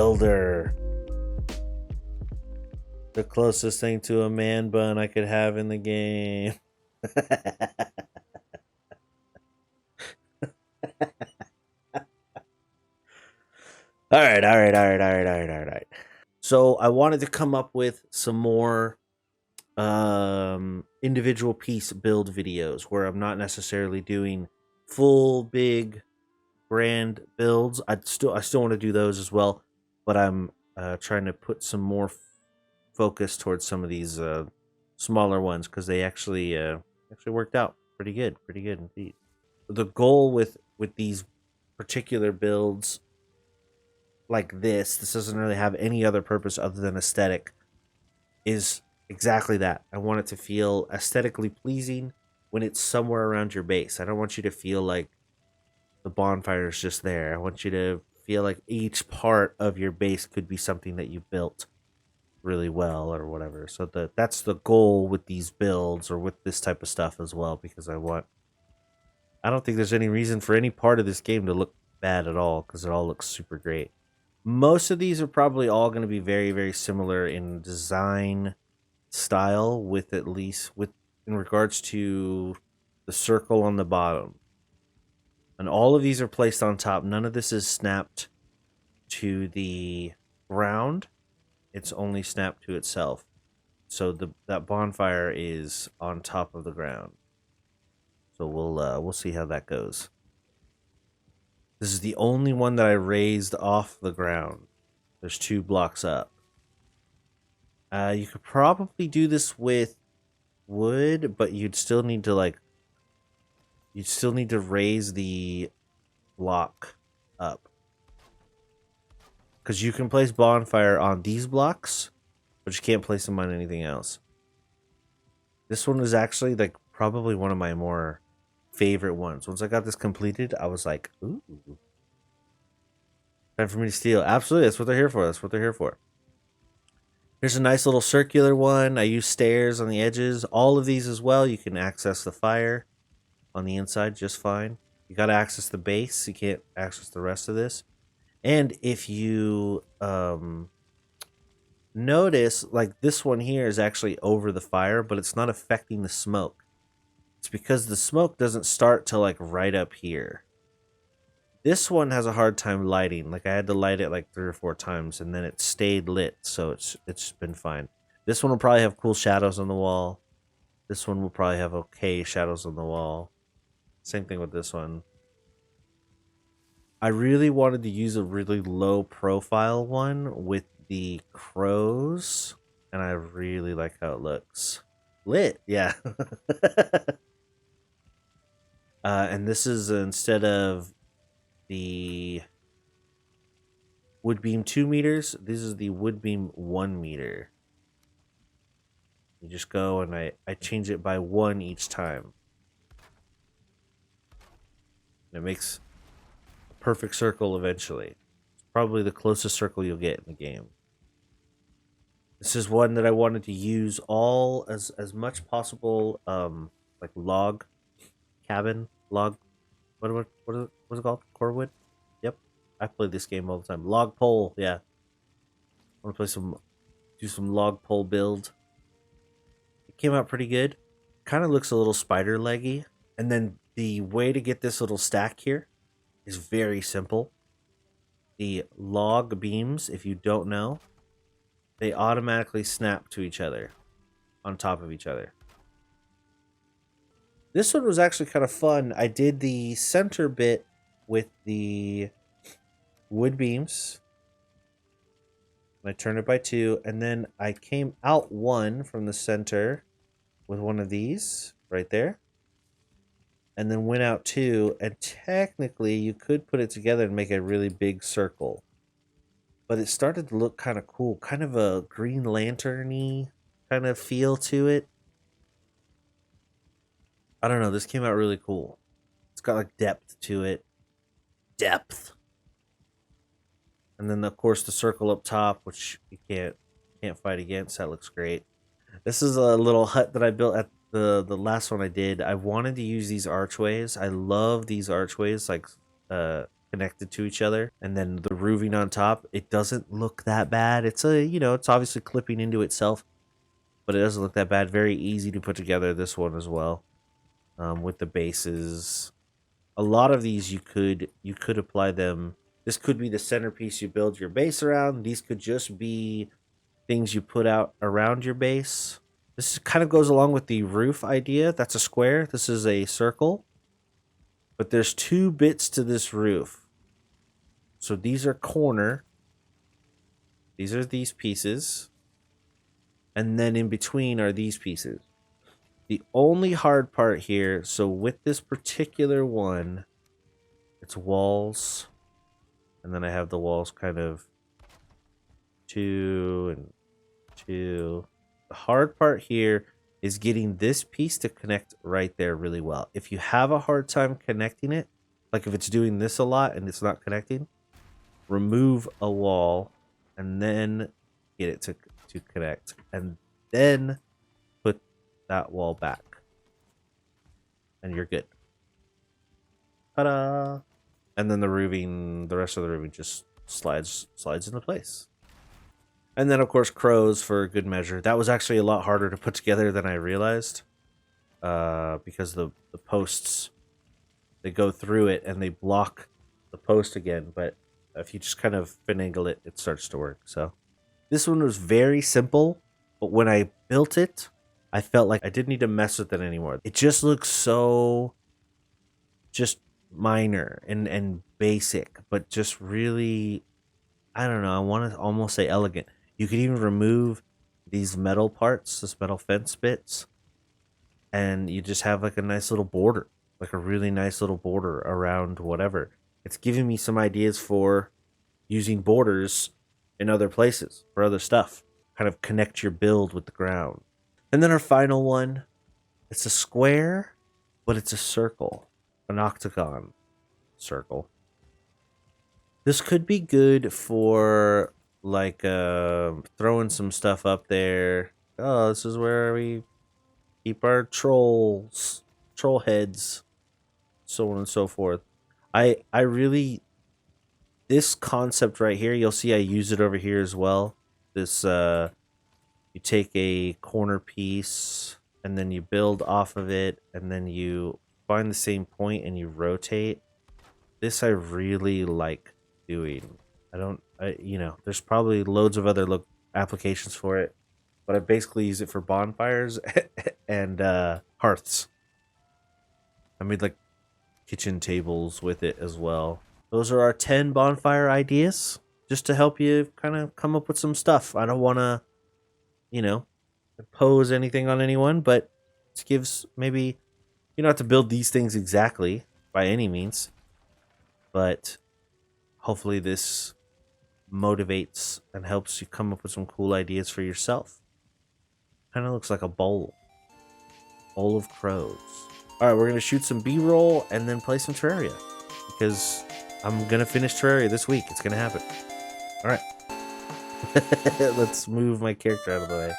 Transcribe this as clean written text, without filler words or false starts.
builder. The closest thing to a man bun I could have in the game. All right. So I wanted to come up with some more individual piece build videos where I'm not necessarily doing full big grand builds. I still want to do those as well, but I'm trying to put some more focus towards some of these smaller ones because they actually worked out pretty good indeed. The goal with these particular builds like this doesn't really have any other purpose other than aesthetic, is exactly that. I want it to feel aesthetically pleasing when it's somewhere around your base. I don't want you to feel like the bonfire is just there. I want you to feel like each part of your base could be something that you built really well or whatever. So that's the goal with these builds or with this type of stuff as well, because I don't think there's any reason for any part of this game to look bad at all, because it all looks super great. Most of these are probably all going to be very, very similar in design style, with at least in regards to the circle on the bottom. And all of these are placed on top. None of this is snapped to the ground. It's only snapped to itself. So that bonfire is on top of the ground. So we'll see how that goes. This is the only one that I raised off the ground. There's 2 blocks up. You could probably do this with wood, but you'd still need to raise the block up. Because you can place bonfire on these blocks, but you can't place them on anything else. This one was actually like probably one of my more favorite ones. Once I got this completed, I was like, ooh. Time for me to steal. Absolutely, that's what they're here for. Here's a nice little circular one. I use stairs on the edges. All of these as well, you can access the fire on the inside just fine. You got to access the base. You can't access the rest of this. And if you notice, like this one here is actually over the fire, but it's not affecting the smoke. It's because the smoke doesn't start till like right up here. This one has a hard time lighting. Like I had to light it like 3 or 4 times and then it stayed lit, so it's been fine. This one will probably have cool shadows on the wall. This one will probably have okay shadows on the wall. Same thing with this one. I really wanted to use a really low profile one with the crows, and I really like how it looks. Lit, yeah. And this is instead of the wood beam 2 meters, this is the wood beam 1 meter. You just go and I change it by 1 each time. And it makes a perfect circle eventually. It's probably the closest circle you'll get in the game. This is one that I wanted to use all as much possible, like log cabin, log, what is it called? Corewood? Yep. I play this game all the time. Log pole, yeah. I want to do some log pole build. It came out pretty good. Kind of looks a little spider leggy. And then the way to get this little stack here is very simple. The log beams, if you don't know, they automatically snap to each other on top of each other. This one was actually kind of fun. I did the center bit with the wood beams. I turned it by 2, and then I came out 1 from the center with one of these right there. And then went out 2, and technically you could put it together and make a really big circle. But it started to look kind of cool, kind of a Green Lantern-y kind of feel to it. I don't know, this came out really cool. It's got like depth to it. Depth. And then of course the circle up top, which you can't fight against. That looks great. This is a little hut that I built at the last one I did. I wanted to use these archways. I love these archways, like connected to each other, and then the roofing on top, it doesn't look that bad. It's it's obviously clipping into itself, but it doesn't look that bad. Very easy to put together, this one as well, with the bases. A lot of these you could apply them. This could be the centerpiece you build your base around. These could just be things you put out around your base. This kind of goes along with the roof idea. That's a square. This is a circle. But there's 2 bits to this roof. So these are corner. These are these pieces. And then in between are these pieces. The only hard part here, so with this particular one, it's walls. And then I have the walls kind of 2 and 2. The hard part here is getting this piece to connect right there really well. If you have a hard time connecting it, like if it's doing this a lot and it's not connecting, remove a wall and then get it to connect, and then put that wall back, and you're good. Ta-da! And then the rest of the roofing just slides into place. And then, of course, crows for good measure. That was actually a lot harder to put together than I realized, because the posts, they go through it and they block the post again. But if you just kind of finagle it, it starts to work. So this one was very simple, but when I built it, I felt like I didn't need to mess with it anymore. It just looks so just minor and basic, but just really, I don't know, I want to almost say elegant. You could even remove these metal parts, this metal fence bits, and you just have like a nice little border, like a really nice little border around whatever. It's giving me some ideas for using borders in other places for other stuff. Kind of connect your build with the ground. And then our final one, it's a square, but it's a circle, an octagon circle. This could be good for like throwing some stuff up there. Oh, this is where we keep our troll heads, so on and so forth. I really, this concept right here, you'll see I use it over here as well. This you take a corner piece and then you build off of it, and then you find the same point and you rotate. This I really like doing. There's probably loads of other applications for it, but I basically use it for bonfires and hearths. I made like kitchen tables with it as well. Those are our 10 bonfire ideas, just to help you kind of come up with some stuff. I don't want to, impose anything on anyone, but it gives, maybe you don't have to build these things exactly by any means, but hopefully this motivates and helps you come up with some cool ideas for yourself. Kind of looks like a bowl of crows. All right, we're gonna shoot some B-roll and then play some Terraria, because I'm gonna finish Terraria this week. It's gonna happen. All right. Let's move my character out of the way.